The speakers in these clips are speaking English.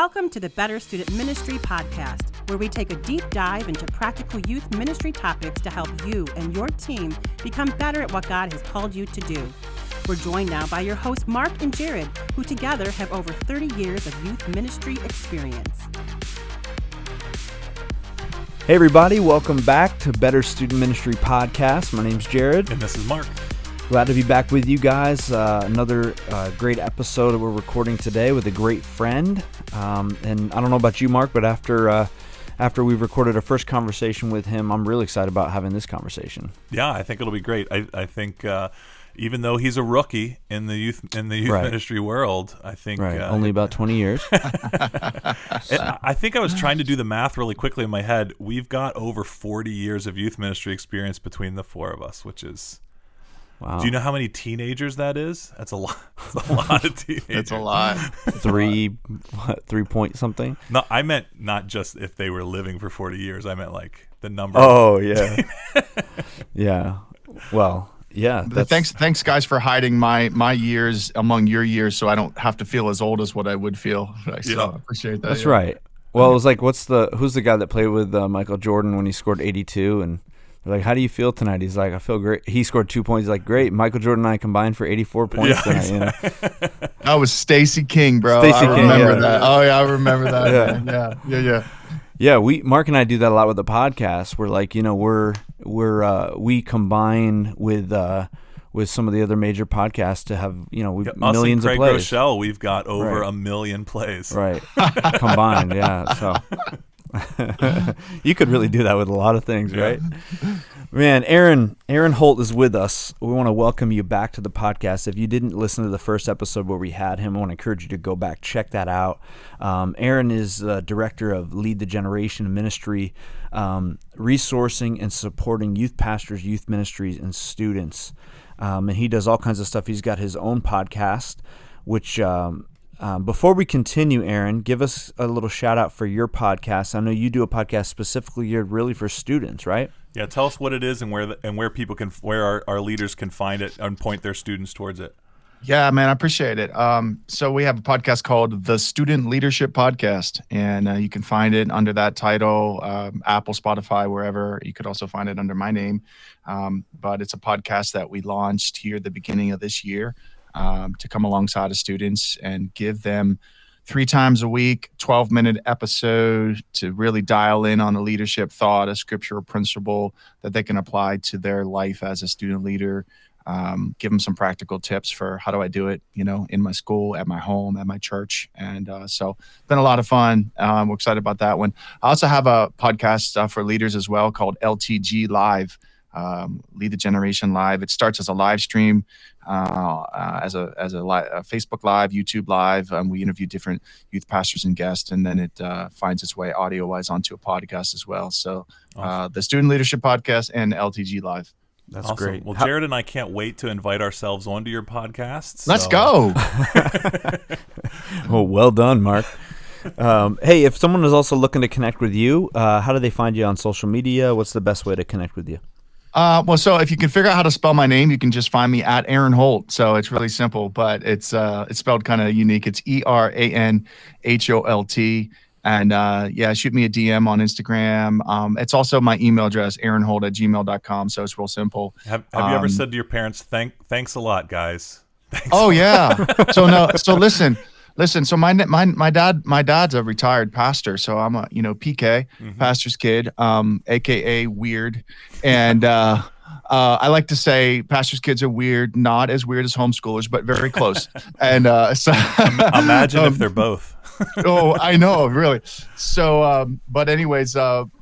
Welcome to the Better Student Ministry Podcast, where we take a deep dive into practical youth ministry topics to help you and your team become better at what God has called you to do. We're joined now by your hosts, Mark and Jared, who together have over 30 years of youth ministry experience. Hey everybody, welcome back to Better Student Ministry Podcast. My name's Jared. And this is Mark. Glad to be back with you guys. Another great episode that we're recording today with a great friend. And I don't know about you, Mark, but after we've recorded our first conversation with him, I'm really excited about having this conversation. Yeah, I think it'll be great. I think even though he's a rookie in the youth Right. ministry world, I think Only about 20 years. I think I was trying to do the math really quickly in my head. We've got over 40 years of youth ministry experience between the four of us, which is wow. Do you know how many teenagers that is? That's a lot. That's a lot of teenagers. It's a lot. 3 point something? No, I meant not just if they were living for 40 years. I meant like the number. Oh, yeah. Yeah. Well, yeah. Thanks, guys, for hiding my years among your years, so I don't have to feel as old as what I would feel. So I appreciate that. That's right. Well, it was like, who's the guy that played with Michael Jordan when he scored 82? And they're like, how do you feel tonight? He's like, I feel great. He scored 2 points. He's like, great. Michael Jordan and I combined for 84 points tonight. Exactly. You know? That was Stacey King, bro. Stacey King, remember yeah. that. Oh yeah, I remember that. Yeah. Man. Yeah. Yeah, Mark and I do that a lot with the podcast. We're like, we combine with some of the other major podcasts to have, millions Craig of plays. Rochelle, we've got over Right. 1 million plays. Right. Combined, yeah. So you could really do that with a lot of things, right? Man, Eran Holt is with us. We want to welcome you back to the podcast. If you didn't listen to the first episode where we had him, I want to encourage you to go back, check that out. Eran is the director of Lead the Generation Ministry, resourcing and supporting youth pastors, youth ministries, and students. And he does all kinds of stuff. He's got his own podcast, which before we continue, Eran, give us a little shout out for your podcast. I know you do a podcast specifically geared really for students, right? Yeah, tell us what it is and where people can, where our leaders can find it and point their students towards it. Yeah, man, I appreciate it. So we have a podcast called the Student Leadership Podcast, and you can find it under that title, Apple, Spotify, wherever. You could also find it under my name. But it's a podcast that we launched here at the beginning of this year to come alongside of students and give them 3 times a week, 12-minute episode to really dial in on a leadership thought, a scriptural principle that they can apply to their life as a student leader. Give them some practical tips for how do I do it, in my school, at my home, at my church. And so it's been a lot of fun. We're excited about that one. I also have a podcast for leaders as well called LTG Live, Lead the Generation Live. It starts as a live stream, as a Facebook Live, YouTube Live. We interview different youth pastors and guests, and then it finds its way audio-wise onto a podcast as well. So awesome. The Student Leadership Podcast and LTG Live. That's awesome. great. Well, Jared and I can't wait to invite ourselves onto your podcast. Let's go. Well done, Mark. Hey, if someone is also looking to connect with you, how do they find you on social media? What's the best way to connect with you? So if you can figure out how to spell my name, you can just find me at Eran Holt. So it's really simple, but it's spelled kind of unique. It's EranHolt. And shoot me a DM on Instagram. It's also my email address, eranholt@gmail.com. So it's real simple. Have you ever said to your parents, thanks a lot, guys? Thanks yeah. So listen. So my dad's a retired pastor. So I'm a, PK, pastor's kid, AKA weird. And I like to say pastors' kids are weird, not as weird as homeschoolers, but very close. And so imagine if they're both. Oh, I know, really. So, but anyways,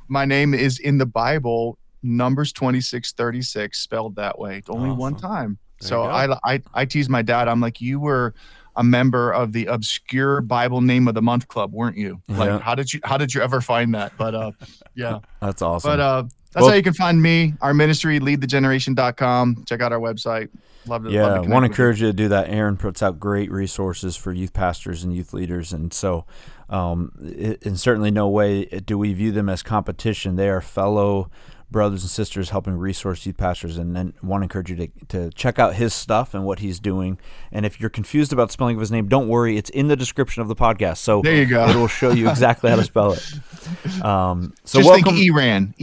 my name is in the Bible, Numbers 26:36, spelled that way. Only one time. So I tease my dad. I'm like, you were a member of the obscure Bible name of the month club, weren't you? Like, how did you ever find that? But yeah, that's awesome. But that's how you can find me, our ministry, leadthegeneration.com. Check out our website. Love to want to encourage you to do that. Eran puts out great resources for youth pastors and youth leaders, and so in certainly no way do we view them as competition. They are fellow brothers and sisters helping resource youth pastors, and then want to encourage you to check out his stuff and what he's doing. And if you're confused about spelling of his name, don't worry, it's in the description of the podcast, so there you go. It will show you exactly how to spell it. So just welcome, think Eran,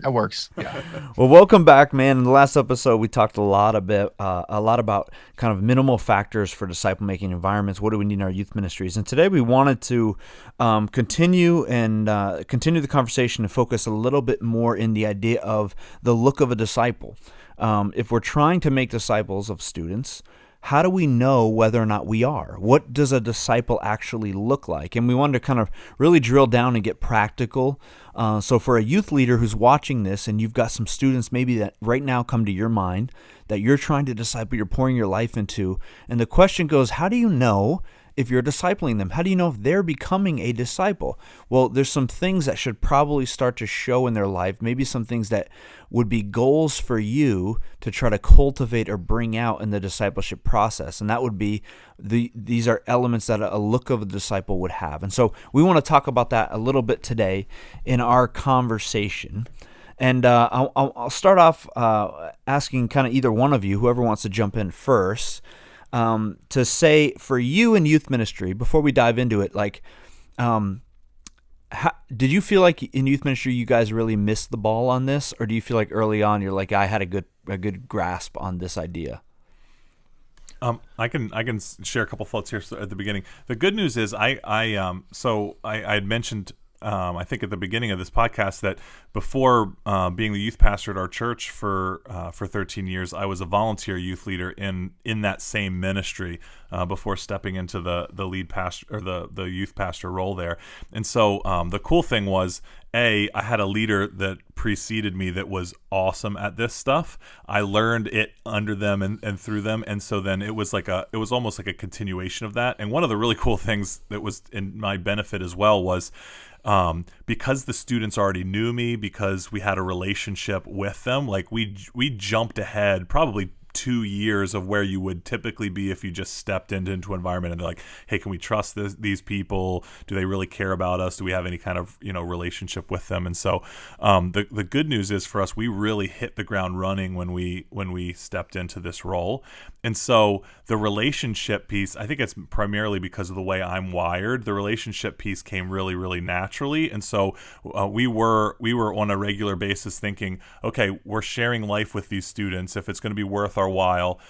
that works. Yeah. Well, welcome back, man. In the last episode, we talked a lot about kind of minimal factors for disciple-making environments. What do we need in our youth ministries? And today we wanted to continue the conversation and focus a little bit more in the idea of the look of a disciple. If we're trying to make disciples of students, how do we know whether or not we are? What does a disciple actually look like? And we wanted to kind of really drill down and get practical. So for a youth leader who's watching this, and you've got some students maybe that right now come to your mind that you're trying to disciple, you're pouring your life into, and the question goes, how do you know if you're discipling them? How do you know if they're becoming a disciple? Well, there's some things that should probably start to show in their life, maybe some things that would be goals for you to try to cultivate or bring out in the discipleship process. And that would be these are elements that a look of a disciple would have. And so we want to talk about that a little bit today in our conversation. And I'll start off asking kind of either one of you, whoever wants to jump in first, to say for you in youth ministry, before we dive into it, like, did you feel like in youth ministry you guys really missed the ball on this, or do you feel like early on you're like, I had a good grasp on this idea? I can share a couple thoughts here at the beginning. The good news is I had mentioned I think at the beginning of this podcast that before being the youth pastor at our church for 13 years, I was a volunteer youth leader in that same ministry before stepping into the lead pastor or the youth pastor role there. And so the cool thing was, I had a leader that preceded me that was awesome at this stuff. I learned it under them and through them, and so then it was almost like a continuation of that. And one of the really cool things that was in my benefit as well was, because the students already knew me, because we had a relationship with them, like we jumped ahead probably 2 years of where you would typically be if you just stepped into an environment and they're like, hey, can we trust these people? Do they really care about us? Do we have any kind of relationship with them? And so the good news is for us, we really hit the ground running when we stepped into this role. And so the relationship piece, I think it's primarily because of the way I'm wired. The relationship piece came really, really naturally. And so we were on a regular basis thinking, okay, we're sharing life with these students. If it's going to be worth our while,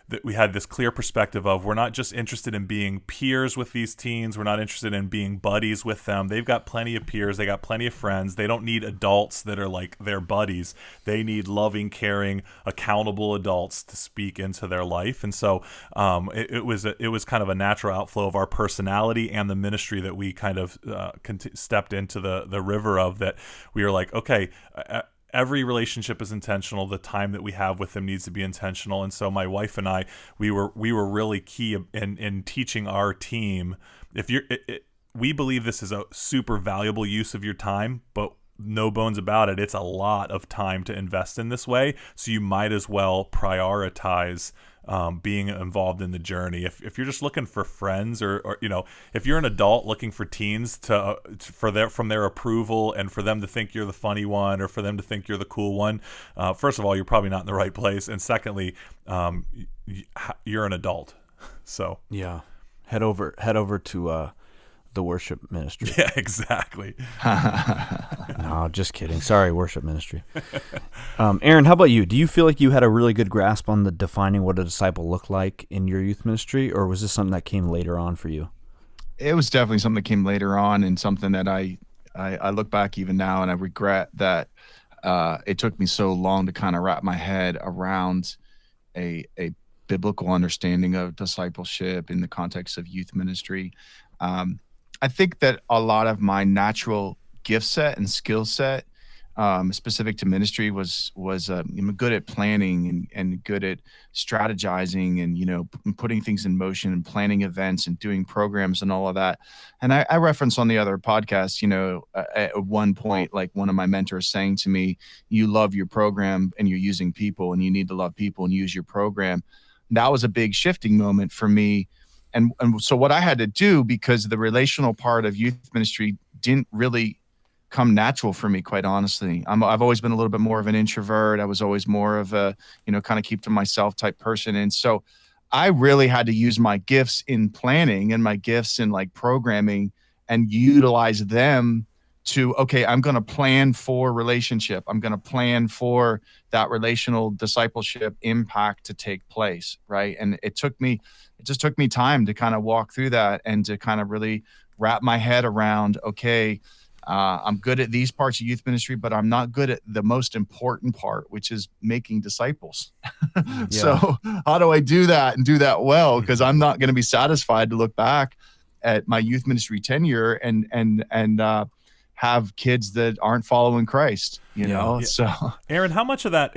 that we had this clear perspective of, we're not just interested in being peers with these teens. We're not interested in being buddies with them. They've got plenty of peers. They got plenty of friends. They don't need adults that are like their buddies. They need loving, caring, accountable adults to speak into their life. And so it was kind of a natural outflow of our personality and the ministry that we kind of stepped into the river of, that we were like, okay, every relationship is intentional. The time that we have with them needs to be intentional. And so my wife and I, we were really key in teaching our team. We believe this is a super valuable use of your time, but no bones about it, it's a lot of time to invest in this way. So you might as well prioritize being involved in the journey. If you're just looking for friends, or if you're an adult looking for teens from their approval and for them to think you're the funny one or for them to think you're the cool one, first of all, you're probably not in the right place, and secondly, you're an adult. So yeah, head over to the worship ministry. Yeah, exactly. No, just kidding. Sorry, worship ministry. Eran, how about you? Do you feel like you had a really good grasp on the defining what a disciple looked like in your youth ministry, or was this something that came later on for you? It was definitely something that came later on, and something that I look back even now and I regret that it took me so long to kind of wrap my head around a biblical understanding of discipleship in the context of youth ministry. I think that a lot of my natural gift set and skill set specific to ministry was good at planning and good at strategizing and putting things in motion and planning events and doing programs and all of that. And I referenced on the other podcast, at one point, like one of my mentors saying to me, you love your program and you're using people, and you need to love people and use your program. That was a big shifting moment for me. And so what I had to do, because the relational part of youth ministry didn't really come natural for me, quite honestly. I've always been a little bit more of an introvert. I was always more of a, kind of keep to myself type person. And so I really had to use my gifts in planning and my gifts in like programming and utilize them to, okay, I'm going to plan for relationship. I'm going to plan for that relational discipleship impact to take place. Right. And it just took me time to kind of walk through that and to kind of really wrap my head around, okay, I'm good at these parts of youth ministry, but I'm not good at the most important part, which is making disciples. Yeah. So how do I do that and do that well? Because I'm not going to be satisfied to look back at my youth ministry tenure and have kids that aren't following Christ, you know? Yeah. So Eran, how much of that,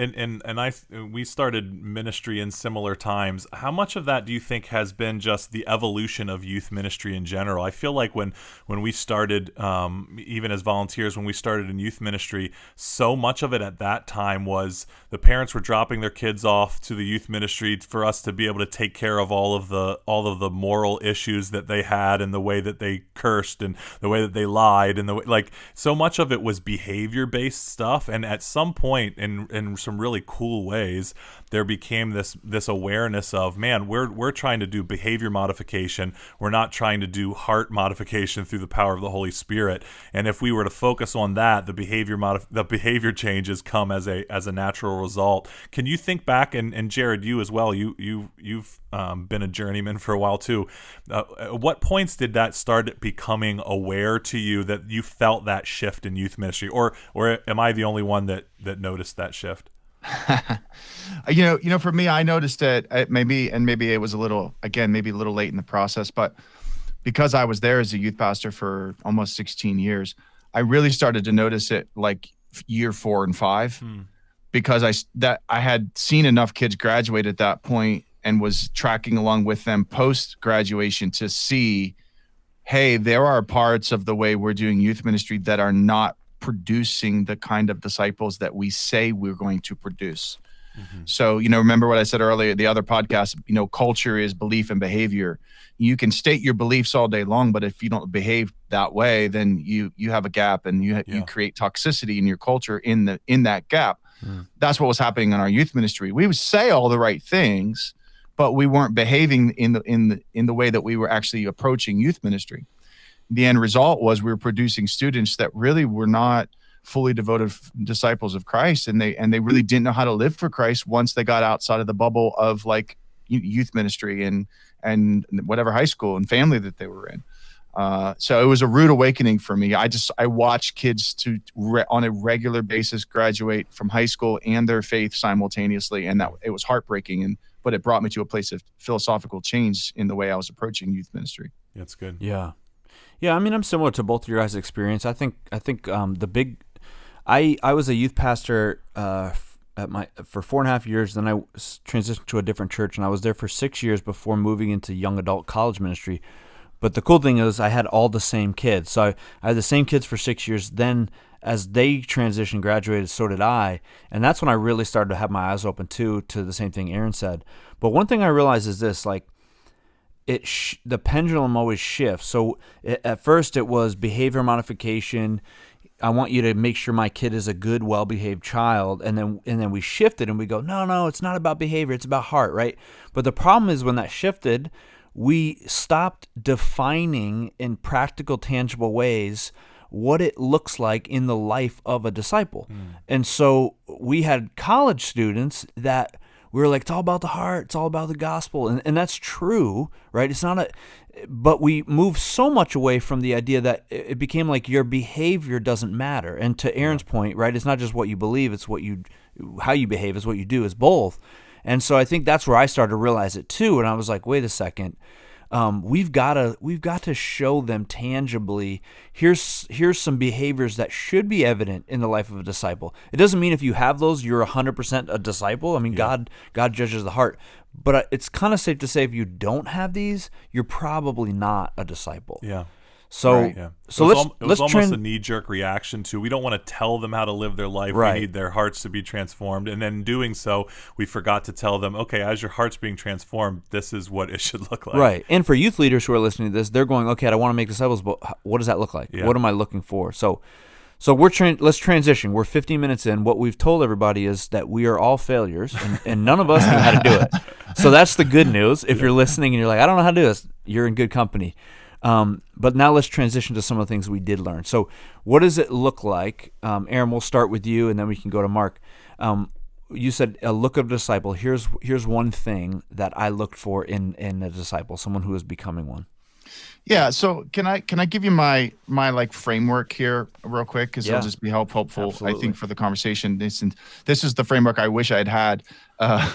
we started ministry in similar times. How much of that do you think has been just the evolution of youth ministry in general? I feel like when we started, even as volunteers, when we started in youth ministry, so much of it at that time was the parents were dropping their kids off to the youth ministry for us to be able to take care of all of the moral issues that they had and the way that they cursed and the way that they lied and the way, like, so much of it was behavior-based stuff, and at some point, in some really cool ways, there became this awareness of, man, we're trying to do behavior modification. We're not trying to do heart modification through the power of the Holy Spirit. And if we were to focus on that, the behavior changes come as a natural result. Can you think back, and Jared, you as well? You've been a journeyman for a while too. At what points did that start becoming aware to you that you felt that shift in youth ministry, or am I the only one that noticed that shift? For me, I noticed it maybe it was a little late in the process, but because I was there as a youth pastor for almost 16 years, I really started to notice it like year 4 and 5, because I had seen enough kids graduate at that point and was tracking along with them post graduation to see, hey, there are parts of the way we're doing youth ministry that are not producing the kind of disciples that we say we're going to produce. Mm-hmm. So, remember what I said earlier, the other podcast, culture is belief and behavior. You can state your beliefs all day long, but if you don't behave that way, then you have a gap, and you create toxicity in your culture in that gap. That's what was happening in our youth ministry. We would say all the right things, but we weren't behaving in the way that we were actually approaching youth ministry. The end result was we were producing students that really were not fully devoted disciples of Christ, and they really didn't know how to live for Christ once they got outside of the bubble of like youth ministry and whatever high school and family that they were in. So it was a rude awakening for me. I watched kids on a regular basis graduate from high school and their faith simultaneously, and that it was heartbreaking. But it brought me to a place of philosophical change in the way I was approaching youth ministry. That's good. Yeah. I mean, I'm similar to both of your guys' experience. I think I was a youth pastor for 4.5 years. Then I transitioned to a different church, and I was there for 6 years before moving into young adult college ministry. But the cool thing is I had all the same kids. So I had the same kids for 6 years. Then as they transitioned, graduated, so did I. And that's when I really started to have my eyes open too, to the same thing Eran said. But one thing I realized is this, like, the pendulum always shifts. So at first it was behavior modification. I want you to make sure my kid is a good, well-behaved child. And then we shifted and we go, no, it's not about behavior. It's about heart, right? But the problem is when that shifted, we stopped defining in practical, tangible ways what it looks like in the life of a disciple. And so we had college students that we were like, it's all about the heart, it's all about the gospel. And that's true, right? But we moved so much away from the idea that it became like your behavior doesn't matter. And to Aaron's point, right, it's not just what you believe, it's how you behave, is what you do, is both. And so I think that's where I started to realize it too. And I was like, wait a second. We've got to show them tangibly. Here's some behaviors that should be evident in the life of a disciple. It doesn't mean if you have those, you're 100% a disciple. I mean, God judges the heart. But it's kind of safe to say if you don't have these, you're probably not a disciple. Yeah. So, right. Yeah. So it was almost a knee-jerk reaction to, we don't want to tell them how to live their life. Right. We need their hearts to be transformed. And then in doing so, we forgot to tell them, okay, as your heart's being transformed, this is what it should look like. Right. And for youth leaders who are listening to this, they're going, okay, I want to make disciples, but what does that look like? Yeah. What am I looking for? So So let's transition. We're 15 minutes in. What we've told everybody is that we are all failures, and none of us know how to do it. So that's the good news. If you're listening and you're like, I don't know how to do this, you're in good company. But now let's transition to some of the things we did learn. So what does it look like? Eran, we'll start with you, and then we can go to Mark. You said a look of a disciple. Here's one thing that I looked for in a disciple, someone who is becoming one. Yeah. So can I give you my like framework here real quick? Because it'll just be helpful, Absolutely. I think, for the conversation. This is the framework I wish I'd had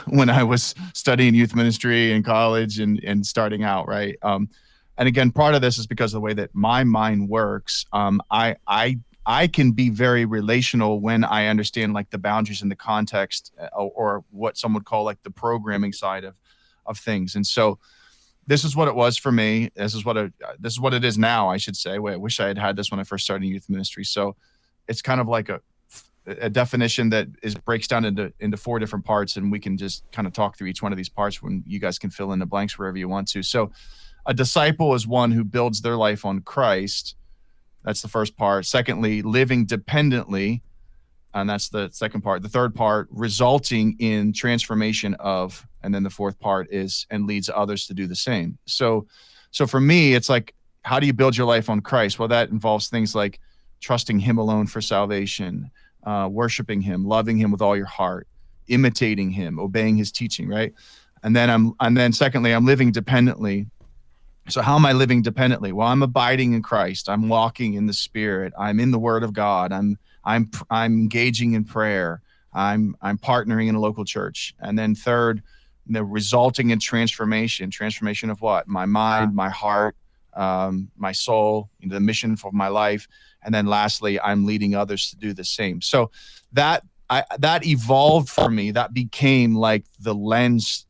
when I was studying youth ministry in college and starting out, right? And again, part of this is because of the way that my mind works. I can be very relational when I understand like the boundaries and the context, or what some would call like the programming side of things. And so this is what it was for me. This is what it is now, I should say. I wish I had had this when I first started youth ministry. So it's kind of like a definition that breaks down into 4 different parts, and we can just kind of talk through each one of these parts when you guys can fill in the blanks wherever you want to. So a disciple is one who builds their life on Christ. That's the first part. Secondly, living dependently, and that's the second part. The third part, resulting in transformation of, and then the fourth part is, and leads others to do the same. So for me, it's like, how do you build your life on Christ? Well, that involves things like trusting him alone for salvation, worshiping him, loving him with all your heart, imitating him, obeying his teaching, right? And then secondly, I'm living dependently. So how am I living dependently? Well, I'm abiding in Christ. I'm walking in the Spirit. I'm in the Word of God. I'm engaging in prayer. I'm partnering in a local church. And then third, resulting in transformation of what? My mind, my heart, my soul, the mission for my life. And then lastly, I'm leading others to do the same. So that evolved for me. That became like the lens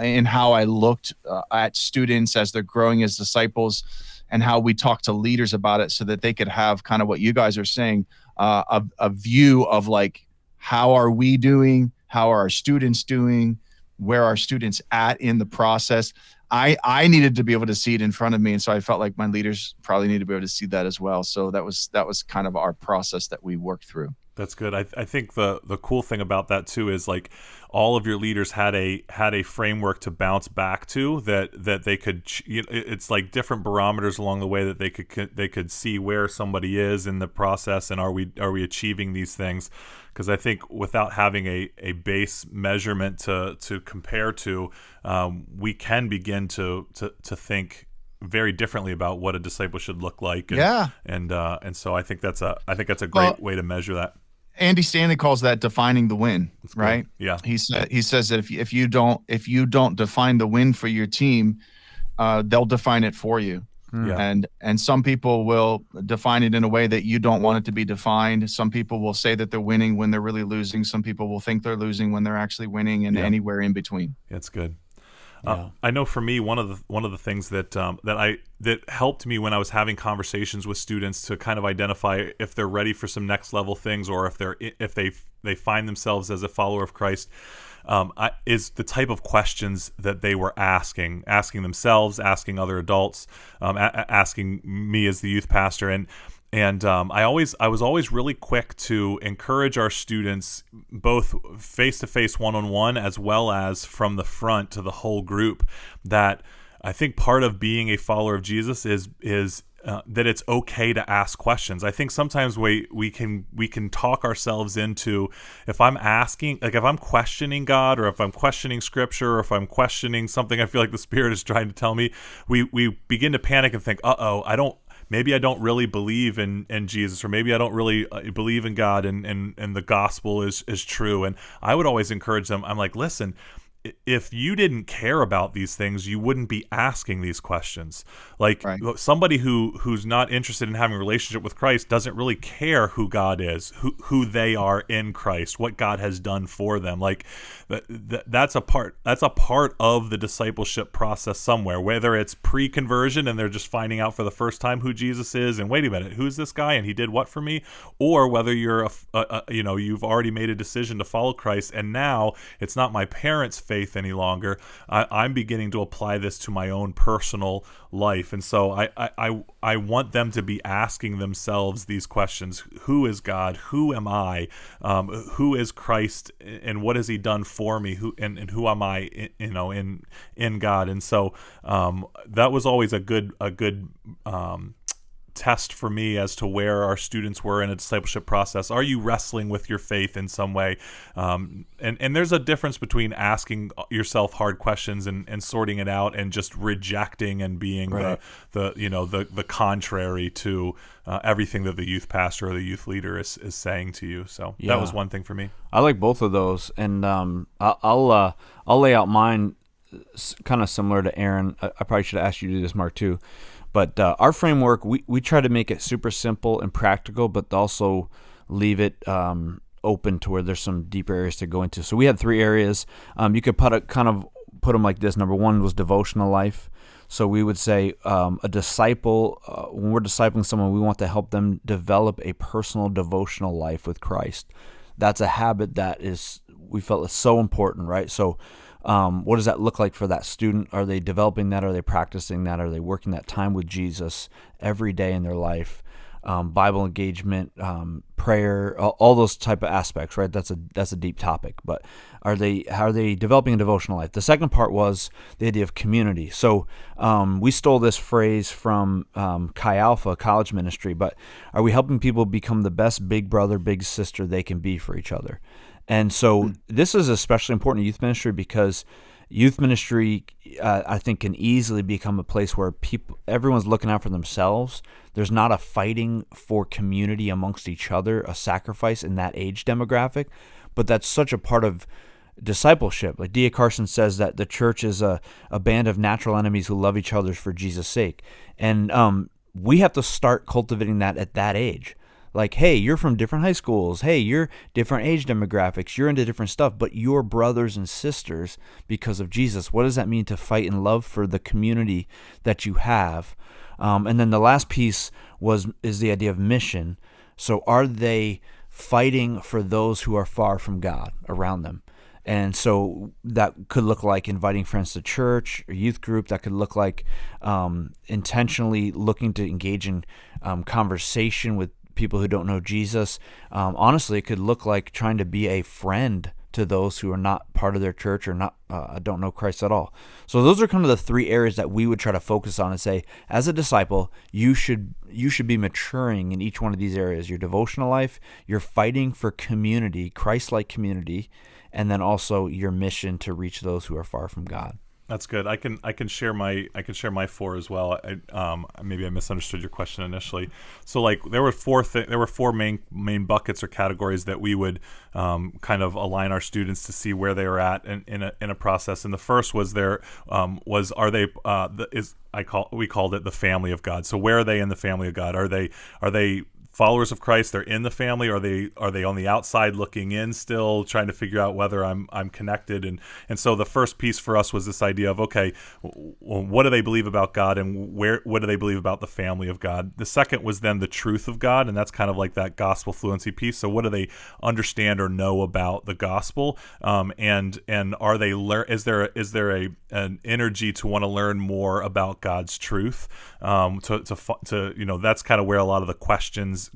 in how I looked at students as they're growing as disciples, and how we talk to leaders about it so that they could have kind of what you guys are saying, a view of like, how are we doing? How are our students doing? Where are students at in the process? I needed to be able to see it in front of me. And so I felt like my leaders probably need to be able to see that as well. So that was kind of our process that we worked through. That's good. I think the cool thing about that too is like all of your leaders had a framework to bounce back to that they could. It's like different barometers along the way that they could see where somebody is in the process, and are we achieving these things? Because I think without having a base measurement to compare to, we can begin to think very differently about what a disciple should look like. And so I think that's a great way to measure that. Andy Stanley calls that defining the win, right? Yeah. He says that if you don't define the win for your team, they'll define it for you. Yeah. And some people will define it in a way that you don't want it to be defined. Some people will say that they're winning when they're really losing. Some people will think they're losing when they're actually winning, and anywhere in between. That's good. I know for me, one of the things that helped me when I was having conversations with students to kind of identify if they're ready for some next level things, or if they find themselves as a follower of Christ, is the type of questions that they were asking themselves, asking other adults, asking me as the youth pastor, and I was always really quick to encourage our students, both face-to-face, one-on-one, as well as from the front to the whole group, that I think part of being a follower of Jesus is that it's okay to ask questions. I think sometimes we can talk ourselves into, if I'm questioning God, or if I'm questioning Scripture, or if I'm questioning something I feel like the Spirit is trying to tell me, we begin to panic and think, maybe I don't really believe in Jesus, or maybe I don't really believe in God, and the gospel is true. And I would always encourage them. I'm like, listen, if you didn't care about these things, you wouldn't be asking these questions. Like, right. Somebody who's not interested in having a relationship with Christ doesn't really care who God is, who they are in Christ, what God has done for them. Like that's a part of the discipleship process somewhere, whether it's pre-conversion and they're just finding out for the first time who Jesus is, and wait a minute, who's this guy and he did what for me, or whether you're you've already made a decision to follow Christ, and now it's not my parents' faith any longer. I'm beginning to apply this to my own personal life. And so I want them to be asking themselves these questions. Who is God? Who am I? Who is Christ? And what has he done for me? And who am I, in God? And so that was always a good test for me as to where our students were in a discipleship process. Are you wrestling with your faith in some way? And there's a difference between asking yourself hard questions and sorting it out, and just rejecting and being right. the contrary to everything that the youth pastor or the youth leader is saying to you. So that was one thing for me. I like both of those, and I'll lay out mine kind of similar to Aaron. I probably should have asked you to do this, Mark, too. But our framework, we try to make it super simple and practical, but also leave it open to where there's some deeper areas to go into. So we had 3 areas. You could put them like this. Number 1 was devotional life. So we would say a disciple, when we're discipling someone, we want to help them develop a personal devotional life with Christ. That's a habit that we felt is so important, right? So what does that look like for that student? Are they developing that? Are they practicing that? Are they working that time with Jesus every day in their life? Bible engagement, prayer, all those type of aspects, right? That's a deep topic. But how are they developing a devotional life? The second part was the idea of community. So we stole this phrase from Chi Alpha college ministry. But are we helping people become the best big brother, big sister they can be for each other? And so this is especially important in youth ministry, because youth ministry, I think, can easily become a place where everyone's looking out for themselves. There's not a fighting for community amongst each other, a sacrifice in that age demographic. But that's such a part of discipleship. Like D.A. Carson says that the church is a band of natural enemies who love each other for Jesus' sake. And we have to start cultivating that at that age. Like, hey, you're from different high schools. Hey, you're different age demographics. You're into different stuff, but you're brothers and sisters because of Jesus. What does that mean to fight in love for the community that you have? And then the last piece is the idea of mission. So are they fighting for those who are far from God around them? And so that could look like inviting friends to church or youth group. That could look like intentionally looking to engage in conversation with people who don't know Jesus. Honestly, it could look like trying to be a friend to those who are not part of their church or not don't know Christ at all. So those are kind of the 3 areas that we would try to focus on and say, as a disciple, you should be maturing in each one of these areas. Your devotional life, you're fighting for community, Christ-like community, and then also your mission to reach those who are far from God. That's good. I can share my 4 as well. Maybe I misunderstood your question initially. So like there were 4 main buckets or categories that we would kind of align our students to see where they were at in a process. And the first was we called it the family of God. So where are they in the family of God? Are they followers of Christ? They're in the family. Are they on the outside looking in still, trying to figure out whether I'm connected? And so the first piece for us was this idea of, okay, what do they believe about God, and what do they believe about the family of God? The second was then the truth of God, and that's kind of like that gospel fluency piece. So what do they understand or know about the gospel? And are they is there an energy to want to learn more about God's truth? That's kind of where a lot of the questions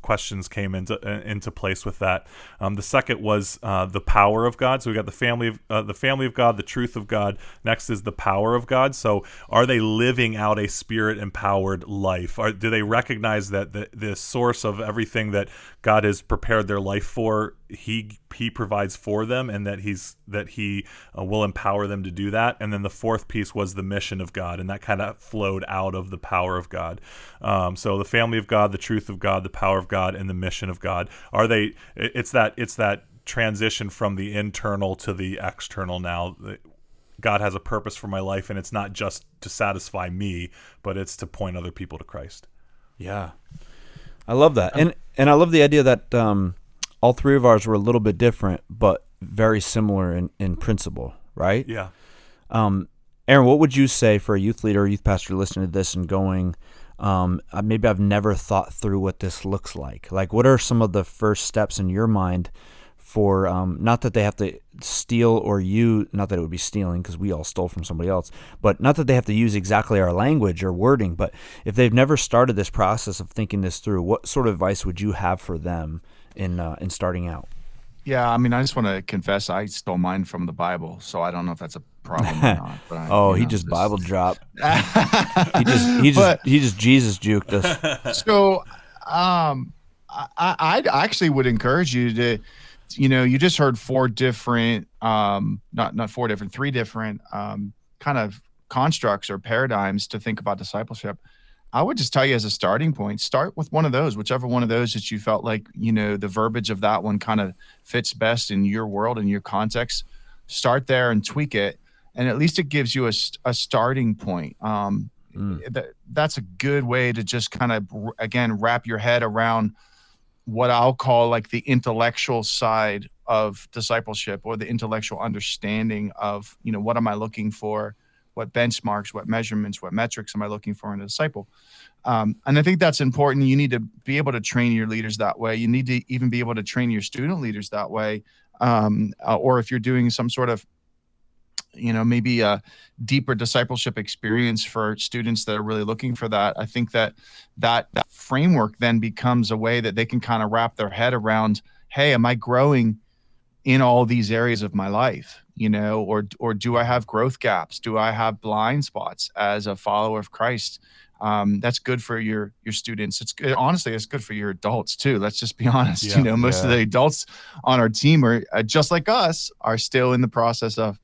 came into place with that. The second was the power of God. So we got the family of God, the truth of God. Next is the power of God. So are they living out a spirit empowered life? Do they recognize that the source of everything that God has prepared their life for, he provides for them, and that he will empower them to do that? And then the fourth piece was the mission of God, and that kind of flowed out of the power of God. So the family of God, the truth of God, the power of God, and the mission of God. It's that transition from the internal to the external now. God has a purpose for my life, and it's not just to satisfy me, but it's to point other people to Christ. Yeah. I love that. And I love the idea that all 3 of ours were a little bit different, but very similar in principle, right? Yeah. Aaron, what would you say for a youth leader or youth pastor listening to this and going, maybe I've never thought through what this looks like? Like, what are some of the first steps in your mind for, not that they have to steal or use, not that it would be stealing because we all stole from somebody else, but not that they have to use exactly our language or wording, but if they've never started this process of thinking this through, what sort of advice would you have for them in starting out? Yeah, I mean, I just want to confess I stole mine from the Bible, so I don't know if that's a problem or not. But he just Bible dropped. he just Jesus juked us. So, I actually would encourage you to, you just heard three different kind of constructs or paradigms to think about discipleship. I would just tell you as a starting point, start with one of those, whichever one of those that you felt like, the verbiage of that one kind of fits best in your world and your context. Start there and tweak it. And at least it gives you a starting point. That's a good way to just kind of, again, wrap your head around what I'll call like the intellectual side of discipleship, or the intellectual understanding of, what am I looking for? What benchmarks, what measurements, what metrics am I looking for in a disciple? And I think that's important. You need to be able to train your leaders that way. You need to even be able to train your student leaders that way. Or if you're doing some sort of, maybe a deeper discipleship experience for students that are really looking for that, I think that framework then becomes a way that they can kind of wrap their head around, hey, am I growing in all these areas of my life? Or do I have growth gaps? Do I have blind spots as a follower of Christ? That's good for your students. It's good. Honestly, it's good for your adults too. Let's just be honest. Yeah, most of the adults on our team are just like us, are still in the process of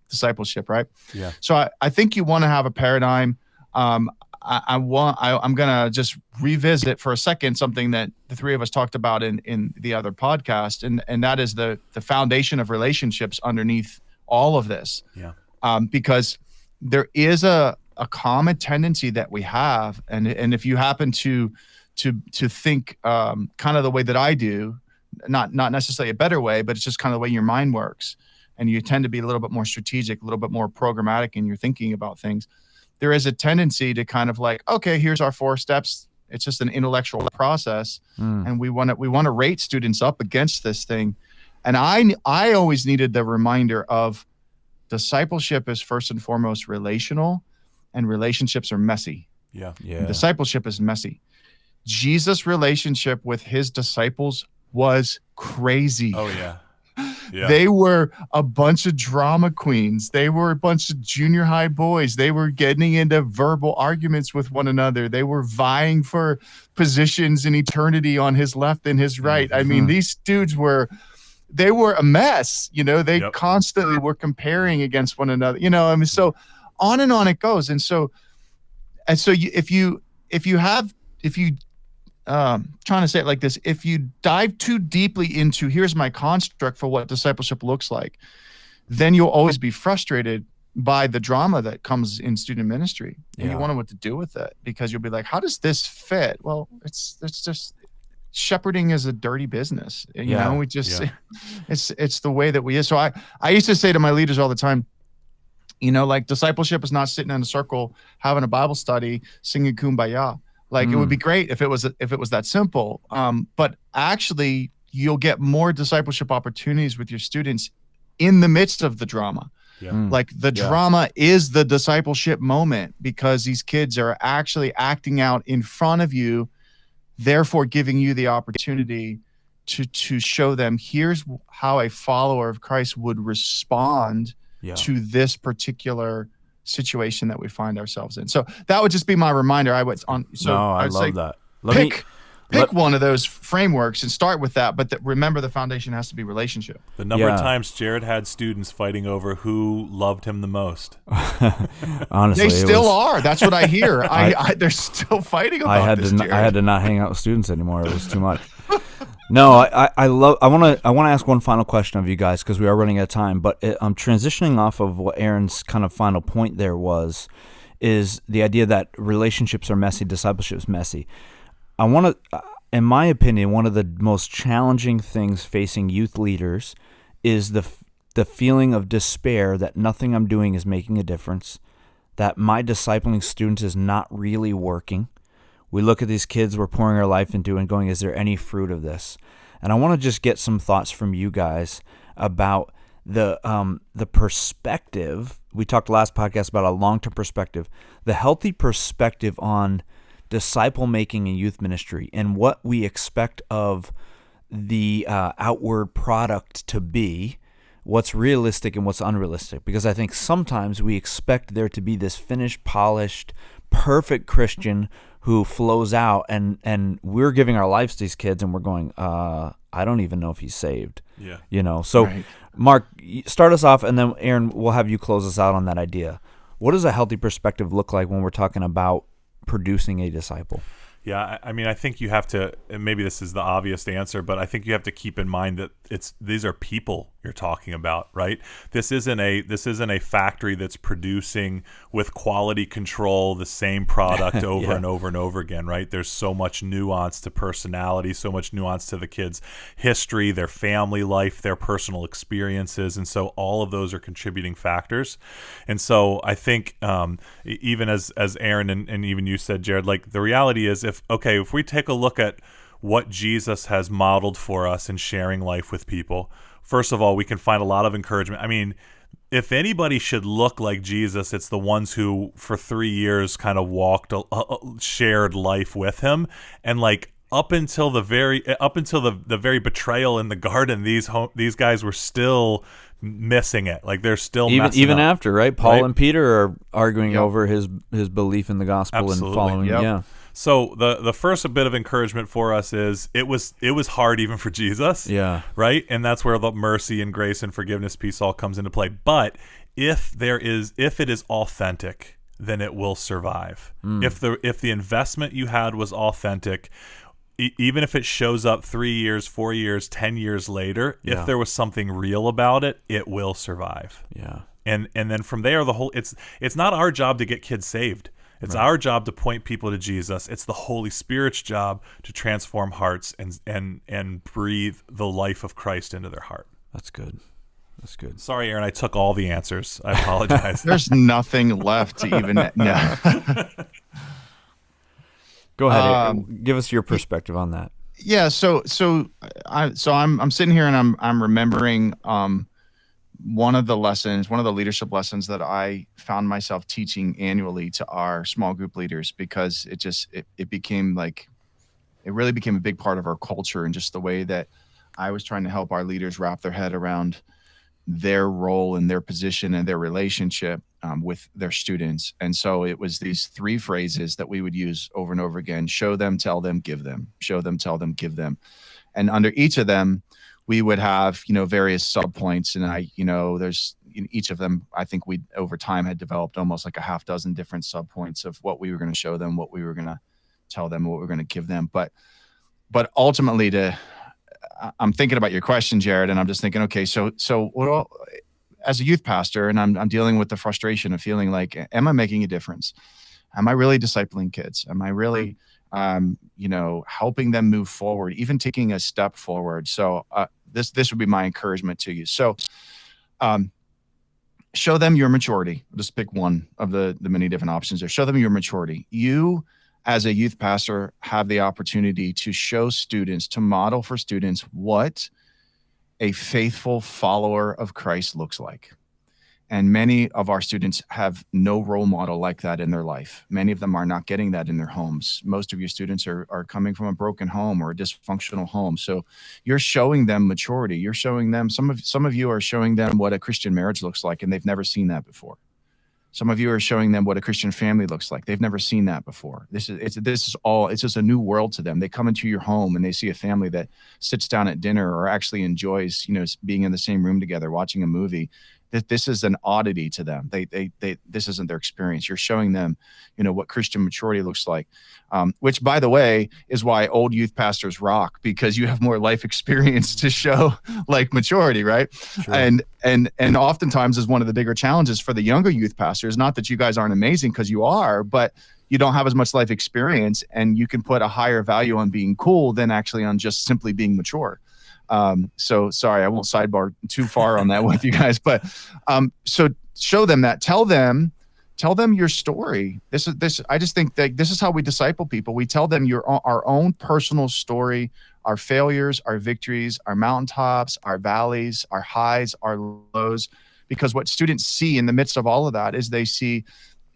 discipleship, right? Yeah. So I think you want to have a paradigm. I'm gonna just revisit for a second something that the three of us talked about in the other podcast, and that is the foundation of relationships underneath all of this. Yeah. Because there is a common tendency that we have, and if you happen to think kind of the way that I do, not necessarily a better way, but it's just kind of the way your mind works, and you tend to be a little bit more strategic, a little bit more programmatic in your thinking about things. There is a tendency to kind of like, okay, here's our 4 steps. It's just an intellectual process, and we want to rate students up against this thing. And I always needed the reminder of discipleship is first and foremost relational, and relationships are messy. Yeah. And discipleship is messy. Jesus' relationship with his disciples was crazy. Oh yeah. Yeah. They were a bunch of drama queens. They were a bunch of junior high boys. They were getting into verbal arguments with one another. They were vying for positions in eternity on his left and his right. I mean, these dudes were a mess. They constantly were comparing against one another. So on and on it goes. And so if you trying to say it like this, if you dive too deeply into here's my construct for what discipleship looks like, then you'll always be frustrated by the drama that comes in student ministry, and you wonder what to do with it, because you'll be like, how does this fit? Well, it's just shepherding is a dirty business. We just it's the way that we is. So I used to say to my leaders all the time, like discipleship is not sitting in a circle having a Bible study singing Kumbaya. Like it would be great if it was that simple. But actually, you'll get more discipleship opportunities with your students in the midst of the drama. Yeah. Like the drama is the discipleship moment, because these kids are actually acting out in front of you, therefore giving you the opportunity to show them, here's how a follower of Christ would respond to this particular situation that we find ourselves in. So that would just be my reminder. I love that. Pick one of those frameworks and start with that, but remember the foundation has to be relationship. The number of times Jared had students fighting over who loved him the most. Honestly, they still are. That's what I hear. They're still fighting about this. I had to not hang out with students anymore. It was too much. No, I want to ask one final question of you guys, because we are running out of time. But I'm transitioning off of what Aaron's kind of final point there is the idea that relationships are messy, discipleship is messy. I want to, in my opinion, one of the most challenging things facing youth leaders is the feeling of despair that nothing I'm doing is making a difference, that my discipling students is not really working. We look at these kids we're pouring our life into and going, is there any fruit of this? And I want to just get some thoughts from you guys about the perspective. We talked last podcast about a long-term perspective, the healthy perspective on disciple making and youth ministry, and what we expect of the outward product to be, what's realistic and what's unrealistic. Because I think sometimes we expect there to be this finished, polished, perfect Christian who flows out, and we're giving our lives to these kids, and we're going, I don't even know if he's saved. Yeah. So Right. Mark, start us off, and then Eran, we'll have you close us out on that idea. What does a healthy perspective look like when we're talking about producing a disciple? Yeah, I mean, I think you have to, and maybe this is the obvious answer, but I think you have to keep in mind that these are people you're talking about, right? This isn't a factory that's producing with quality control the same product over Yeah. and over and over again, right? There's so much nuance to personality, so much nuance to the kids' history, their family life, their personal experiences, and so all of those are contributing factors. And so I think even as Eran and even you said, Jared, like the reality is if we take a look at what Jesus has modeled for us in sharing life with people, first of all, we can find a lot of encouragement. I mean, if anybody should look like Jesus, it's the ones who for 3 years kind of shared life with him, and like up until the very betrayal in the garden, these guys were still missing it. Like they're still even up. after, right? Paul Right? and Peter are arguing Yep. over his belief in the gospel Absolutely. and following. Yep. Yeah. So the first bit of encouragement for us is it was hard even for Jesus. Yeah. Right? And that's where the mercy and grace and forgiveness piece all comes into play. But if it is authentic, then it will survive. If the investment you had was authentic, even if it shows up 3 years, 4 years, 10 years later, Yeah. if there was something real about it, it will survive. Yeah. And then from there, it's not our job to get kids saved. It's our job to point people to Jesus. It's the Holy Spirit's job to transform hearts and breathe the life of Christ into their heart. That's good. That's good. Sorry, Eran, I took all the answers. I apologize. There's nothing left to even no. Go ahead. Give us your perspective on that. Yeah, so I'm sitting here and I'm remembering one of the leadership lessons that I found myself teaching annually to our small group leaders, because it became like, it really became a big part of our culture, and just the way that I was trying to help our leaders wrap their head around their role and their position and their relationship with their students. And so it was these 3 phrases that we would use over and over again: show them, tell them, give them. Show them, tell them, give them. And under each of them, we would have, various subpoints. And there's in each of them, I think we over time had developed almost like a half dozen different subpoints of what we were going to show them, what we were going to tell them, what we were going to give them. But ultimately, I'm thinking about your question, Jared, and I'm just thinking, okay, so what, as a youth pastor, and I'm dealing with the frustration of feeling like, am I making a difference? Am I really discipling kids? Am I really helping them move forward, even taking a step forward? So this would be my encouragement to you. So show them your maturity. I'll just pick one of the many different options there. Show them your maturity. You, as a youth pastor, have the opportunity to show students, to model for students what a faithful follower of Christ looks like. And many of our students have no role model like that in their life. Many of them are not getting that in their homes. Most of your students are coming from a broken home or a dysfunctional home. So you're showing them maturity. You're showing them, some of you are showing them what a Christian marriage looks like, and they've never seen that before. Some of you are showing them what a Christian family looks like. They've never seen that before. It's just a new world to them. They come into your home and they see a family that sits down at dinner or actually enjoys, being in the same room together, watching a movie. That this is an oddity to them. This isn't their experience. You're showing them, what Christian maturity looks like, which, by the way, is why old youth pastors rock, because you have more life experience to show like maturity, right? Sure. And oftentimes is one of the bigger challenges for the younger youth pastors. Not that you guys aren't amazing, because you are, but you don't have as much life experience, and you can put a higher value on being cool than actually on just simply being mature. So sorry, I won't sidebar too far on that with you guys, but so show them that. Tell them Tell them your story. I just think that this is how we disciple people. We tell them our own personal story, our failures, our victories, our mountaintops, our valleys, our highs, our lows, because what students see in the midst of all of that is they see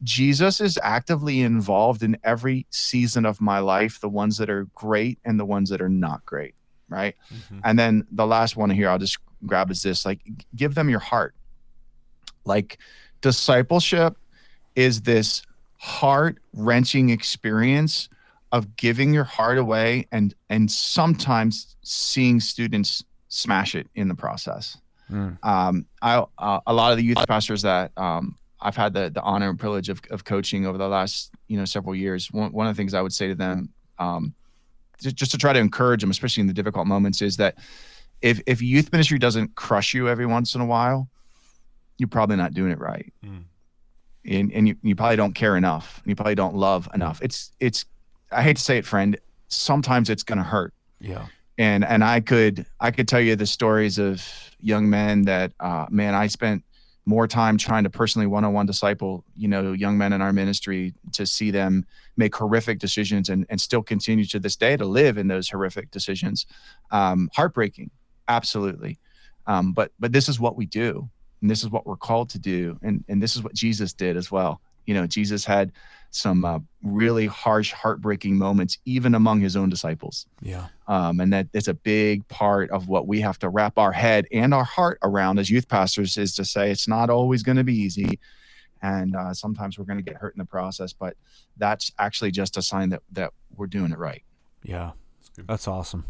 Jesus is actively involved in every season of my life, the ones that are great and the ones that are not great, right? Mm-hmm. And then the last one here I'll just grab is this, like, give them your heart. Like, discipleship is this heart-wrenching experience of giving your heart away and sometimes seeing students smash it in the process. A lot of the youth pastors that I've had the honor and privilege of coaching over the last several years, one of the things I would say to them, just to try to encourage them, especially in the difficult moments, is that if youth ministry doesn't crush you every once in a while, you're probably not doing it right. And you probably don't care enough. And you probably don't love enough. It's I hate to say it, friend, sometimes it's going to hurt. Yeah. And I could tell you the stories of young men that, man, I spent more time trying to personally one-on-one disciple, young men in our ministry, to see them make horrific decisions and still continue to this day to live in those horrific decisions. Heartbreaking. Absolutely. But this is what we do. And this is what we're called to do. And this is what Jesus did as well. Jesus had some really harsh, heartbreaking moments, even among his own disciples. Yeah. And that's a big part of what we have to wrap our head and our heart around as youth pastors, is to say it's not always going to be easy. And sometimes we're going to get hurt in the process, but that's actually just a sign that we're doing it right. Yeah. That's awesome.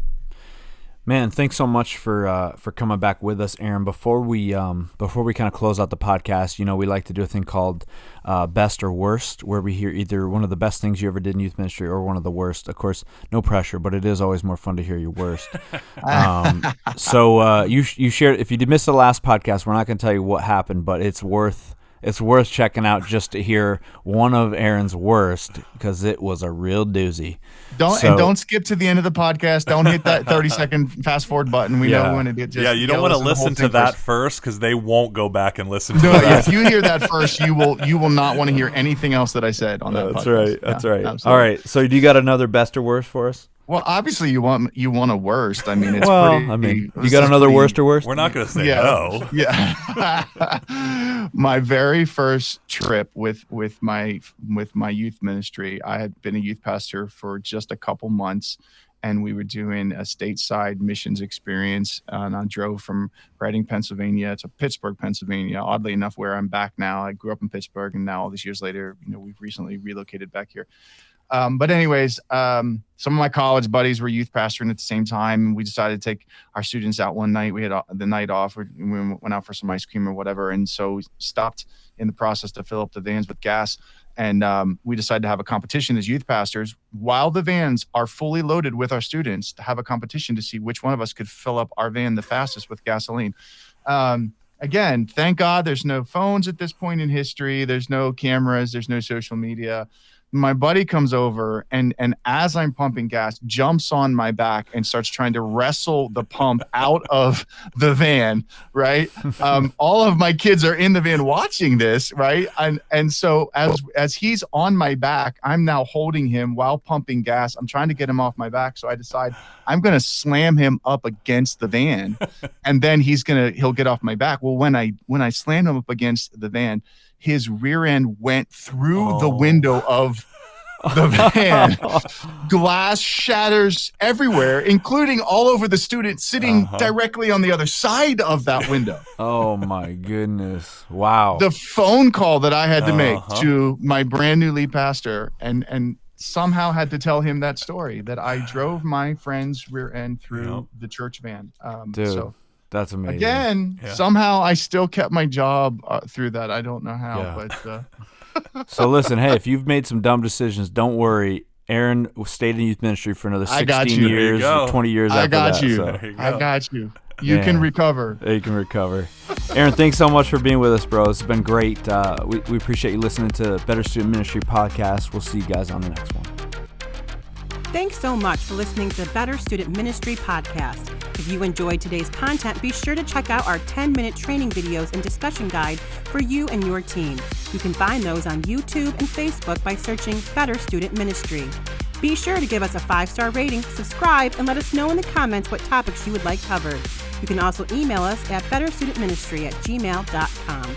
Man, thanks so much for coming back with us, Eran. Before we kind of close out the podcast, we like to do a thing called Best or Worst, where we hear either one of the best things you ever did in youth ministry or one of the worst. Of course, no pressure, but it is always more fun to hear your worst. So you shared, if you did miss the last podcast, we're not going to tell you what happened, but it's worth checking out just to hear one of Eran's worst, because it was a real doozy. Don't skip to the end of the podcast. Don't hit that 30-second fast forward button. We know when it gets. You don't want to listen to that first, because they won't go back and listen to that. If you hear that first, you will not want to hear anything else that I said on that podcast. That's right. That's right. Absolutely. All right. So do you got another best or worst for us? Well, obviously you want a worst. I mean, it's you got another worst or worst? We're not going to say no. Yeah. My very first trip with my youth ministry, I had been a youth pastor for just a couple months, and we were doing a stateside missions experience. And I drove from Reading, Pennsylvania to Pittsburgh, Pennsylvania. Oddly enough, where I'm back now. I grew up in Pittsburgh, and now all these years later, we've recently relocated back here. But anyways, some of my college buddies were youth pastoring at the same time. We decided to take our students out one night. We had the night off. We went out for some ice cream or whatever. And so we stopped in the process to fill up the vans with gas. And we decided to have a competition as youth pastors while the vans are fully loaded with our students, to have a competition to see which one of us could fill up our van the fastest with gasoline. Again, thank God there's no phones at this point in history. There's no cameras. There's no social media. My buddy comes over and as I'm pumping gas, jumps on my back and starts trying to wrestle the pump out of the van, right? All of my kids are in the van watching this, right? And so as he's on my back, I'm now holding him while pumping gas. I'm trying to get him off my back. So I decide I'm going to slam him up against the van, and then he'll get off my back. Well, when I slammed him up against the van, his rear end went through the window of the van. Glass shatters everywhere, including all over the student sitting directly on the other side of that window. Oh my goodness. Wow. The phone call that I had to make to my brand new lead pastor and somehow had to tell him that story, that I drove my friend's rear end through the church van. Dude. So that's amazing. Again, somehow I still kept my job through that. I don't know how, but. So listen, hey, if you've made some dumb decisions, don't worry. Eran stayed in youth ministry for another 16 years, 20 years after that. I got you. You can recover. You can recover. Eran, thanks so much for being with us, bro. It's been great. We appreciate you listening to Better Student Ministry Podcast. We'll see you guys on the next one. Thanks so much for listening to the Better Student Ministry podcast. If you enjoyed today's content, be sure to check out our 10-minute training videos and discussion guide for you and your team. You can find those on YouTube and Facebook by searching Better Student Ministry. Be sure to give us a 5-star rating, subscribe, and let us know in the comments what topics you would like covered. You can also email us at betterstudentministry@gmail.com.